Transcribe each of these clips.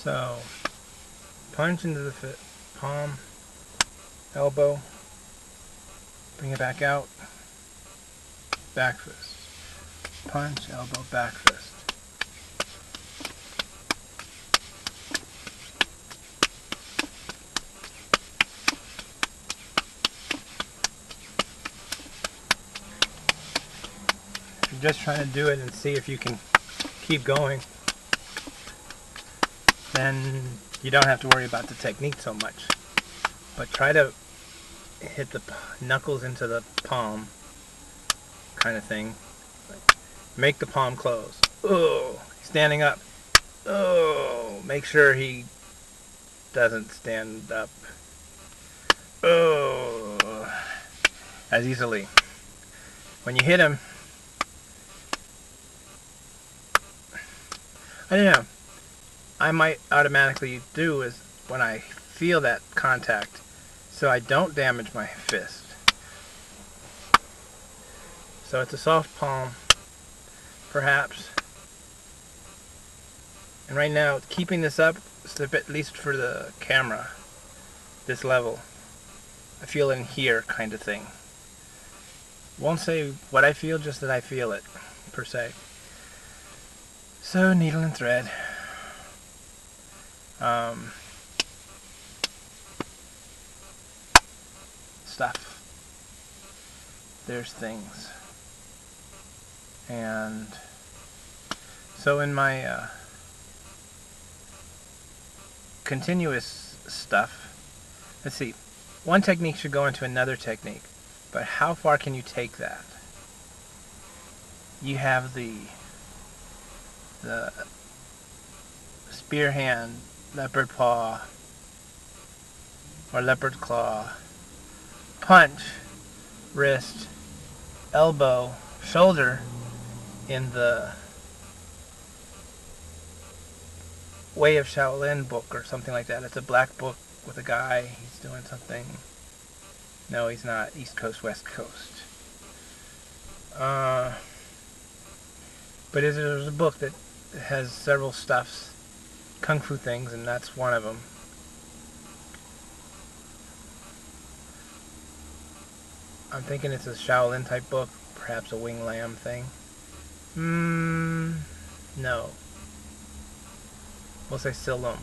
So, punch into the palm, elbow, bring it back out, back fist. Punch, elbow, back fist. If you're just trying to do it and see if you can keep going, then you don't have to worry about the technique so much. But try to hit the knuckles into the palm, kind of thing. Make the palm close. Oh, standing up. Oh, make sure he doesn't stand up. Oh, as easily. When you hit him, I don't know. I might automatically do is when I feel that contact, so I don't damage my fist. So it's a soft palm, perhaps. And right now, keeping this up, at least for the camera, this level, I feel in here kind of thing. Won't say what I feel, just that I feel it, per se. So, needle and thread. Stuff. There's things. And so in my continuous stuff, let's see, one technique should go into another technique, but how far can you take that? You have the spear hand, leopard paw, or leopard claw, punch, wrist, elbow, shoulder in the Way of Shaolin book or something like that. It's a black book with a guy, he's doing something. No, he's not. East Coast, West Coast. But there's a book that has several stuffs, kung fu things, and that's one of them. I'm thinking it's a Shaolin type book, perhaps a Wing Lam thing. No. We'll say Silum.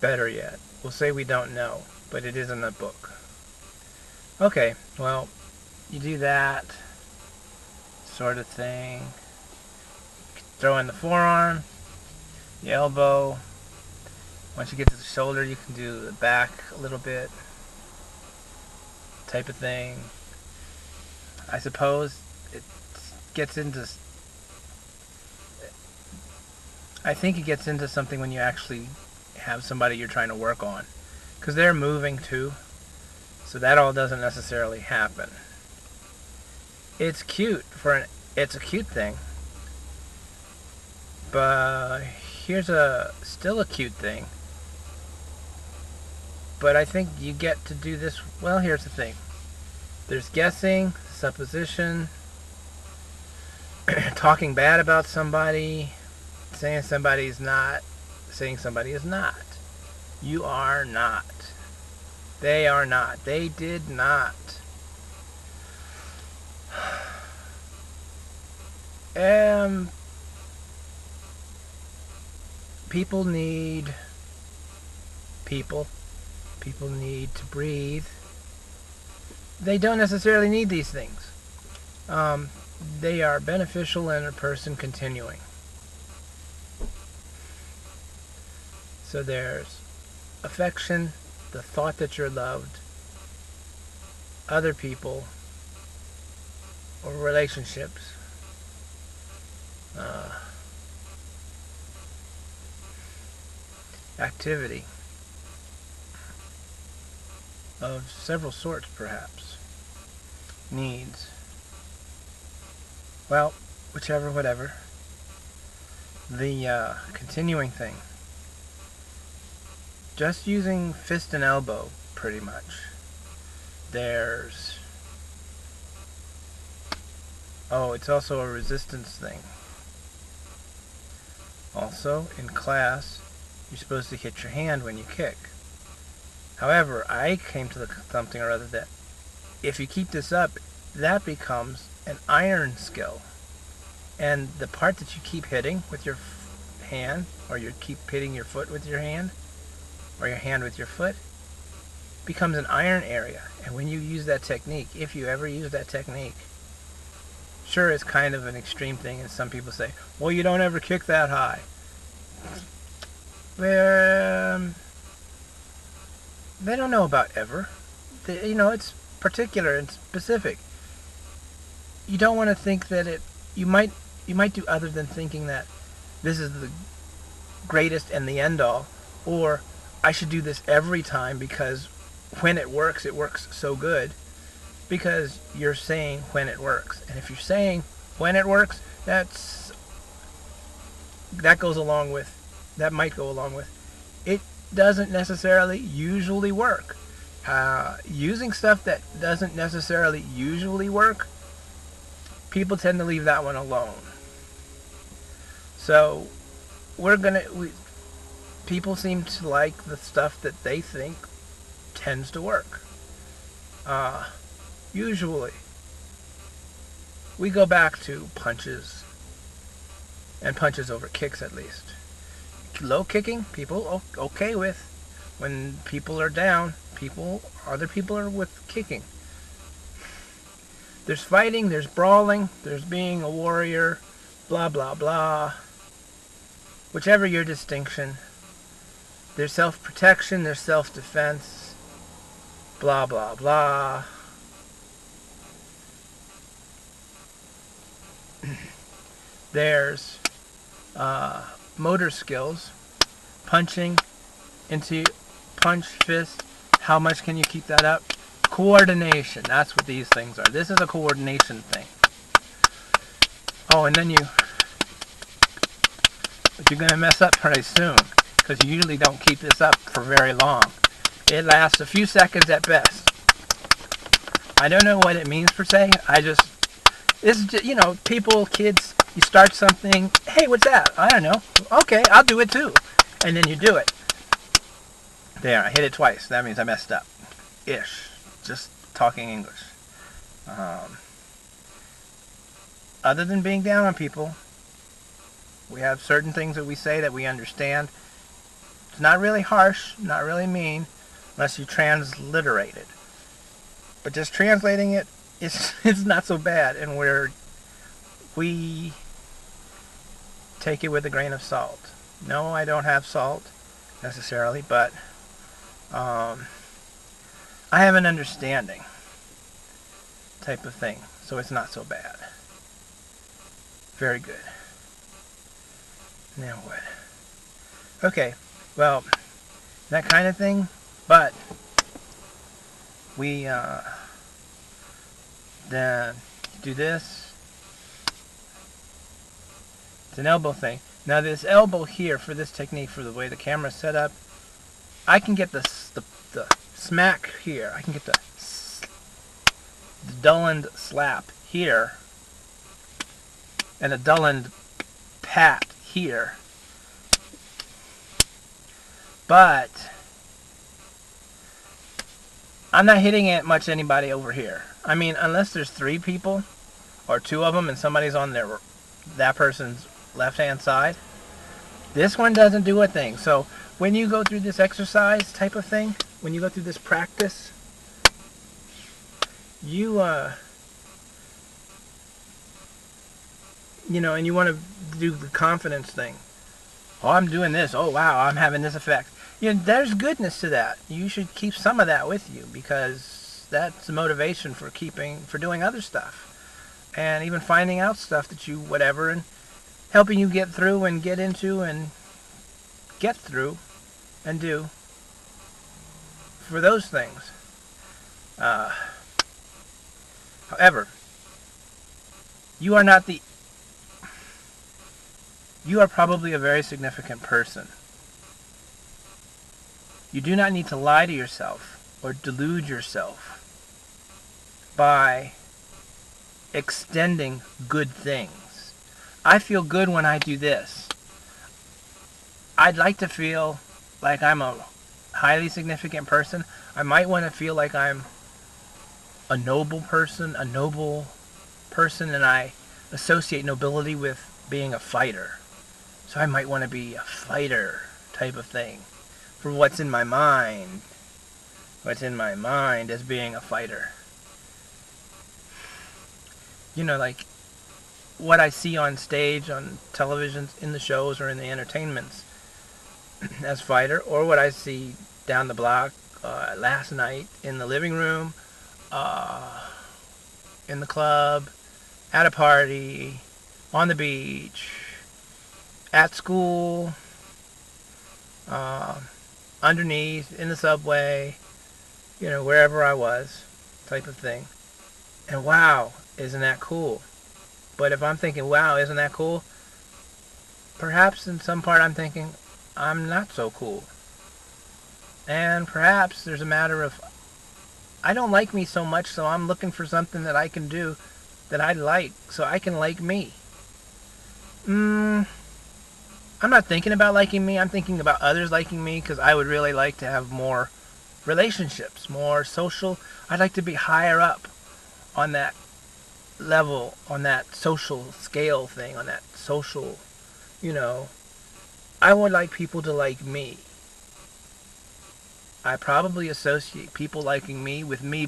Better yet, we'll say we don't know, but it is in the book. Okay, well, you do that sort of thing. Throw in the forearm, the elbow. Once you get to the shoulder, you can do the back a little bit, type of thing. I suppose it gets into, I think it gets into something when you actually have somebody you're trying to work on, because they're moving too, so that all doesn't necessarily happen. It's cute it's a cute thing, but here's still a cute thing. But I think you get to do this. Well, here's the thing. There's guessing, supposition, talking bad about somebody, saying somebody is not, saying somebody is not. You are not. They are not. They did not. People need people. People need to breathe. They don't necessarily need these things. They are beneficial in a person continuing. So there's affection, the thought that you're loved, other people, or relationships. Activity of several sorts, perhaps. needs. Well, whichever, whatever. The continuing thing. Just using fist and elbow, pretty much. There's... Oh, it's also a resistance thing. Also, in class, you're supposed to hit your hand when you kick. However, I came to something or other that if you keep this up, that becomes an iron skill. And the part that you keep hitting with your hand, or you keep hitting your foot with your hand, or your hand with your foot, becomes an iron area. And when you use that technique, if you ever use that technique, sure, it's kind of an extreme thing, and some people say, well, you don't ever kick that high. They don't know about ever. It's particular and specific. You don't want to think that you might do other than thinking that this is the greatest and the end all, or I should do this every time because when it works so good, because you're saying when it works. And if you're saying when it works, that might go along with it doesn't necessarily usually work. Using stuff that doesn't necessarily usually work, people tend to leave that one alone. So people seem to like the stuff that they think tends to work. Usually, we go back to punches, and punches over kicks at least. Low kicking, people okay with. When people are down, other people are with kicking. There's fighting, there's brawling, there's being a warrior, blah blah blah. Whichever your distinction. There's self-protection, there's self-defense, blah blah blah. There's motor skills, punching into punch, fist, how much can you keep that up? Coordination, that's what these things are. This is a coordination thing. Oh, and then but you're going to mess up pretty soon, because you usually don't keep this up for very long. It lasts a few seconds at best. I don't know what it means per se. This is just, people, kids, you start something, hey, what's that? I don't know. Okay, I'll do it too. And then you do it. There, I hit it twice. That means I messed up. Ish. Just talking English. Other than being down on people, we have certain things that we say that we understand. It's not really harsh, not really mean, unless you transliterate it. But just translating it, it's not so bad, and we take it with a grain of salt. No, I don't have salt necessarily, but I have an understanding type of thing, so it's not so bad. Very good. Now what? Okay, well, that kind of thing, but we then do this. It's an elbow thing. Now this elbow here for this technique, for the way the camera's set up, I can get the smack here. I can get the dulland slap here, and a dulland pat here. But I'm not hitting it much anybody over here. I mean, unless there's 3 people, or 2 of them, and somebody's on that person's left-hand side. This one doesn't do a thing. So when you go through this exercise type of thing, when you go through this practice, you and you want to do the confidence thing. Oh, I'm doing this. Oh, wow, I'm having this effect. There's goodness to that. You should keep some of that with you, because that's the motivation for doing other stuff. And even finding out stuff that you whatever, and helping you get through and get into and get through and do for those things. However, you are not the... You are probably a very significant person. You do not need to lie to yourself or delude yourself by extending good things. I feel good when I do this. I'd like to feel like I'm a highly significant person. I might want to feel like I'm a noble person, and I associate nobility with being a fighter. So I might want to be a fighter type of thing for what's in my mind. What's in my mind as being a fighter. You know, like what I see on stage, on television, in the shows or in the entertainments as fighter, or what I see down the block last night in the living room, in the club, at a party, on the beach, at school, underneath, in the subway, you know, wherever I was, type of thing. And wow, isn't that cool? But if I'm thinking, wow, isn't that cool? Perhaps in some part I'm thinking, I'm not so cool. And perhaps there's a matter of, I don't like me so much, so I'm looking for something that I can do that I like, so I can like me. I'm not thinking about liking me, I'm thinking about others liking me, because I would really like to have more relationships, more social. I'd like to be higher up on that level, on that social scale thing, on that social, you know, I would like people to like me. I probably associate people liking me with me